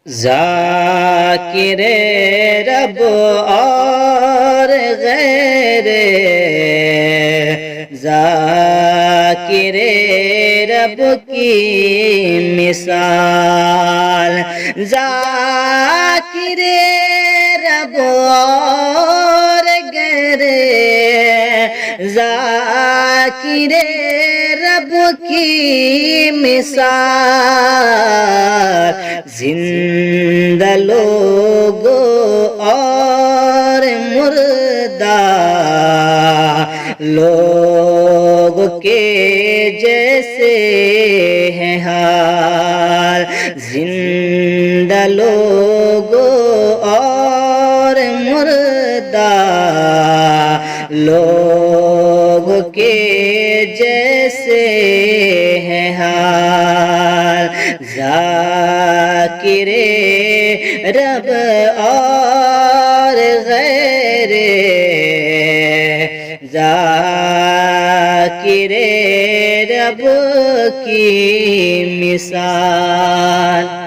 ذاکر رب اور غیر ذاکر رب کی مثال، ذاکر رب اور غیر ذاکر رب کی مثال، زندہ لوگ اور مردہ لوگ کے جیسے ہیں حال، زندہ لوگ اور مردہ لوگ کے جیسے ہیں حال، ذاکر رب اور غیر ذاکر رب کی مثال۔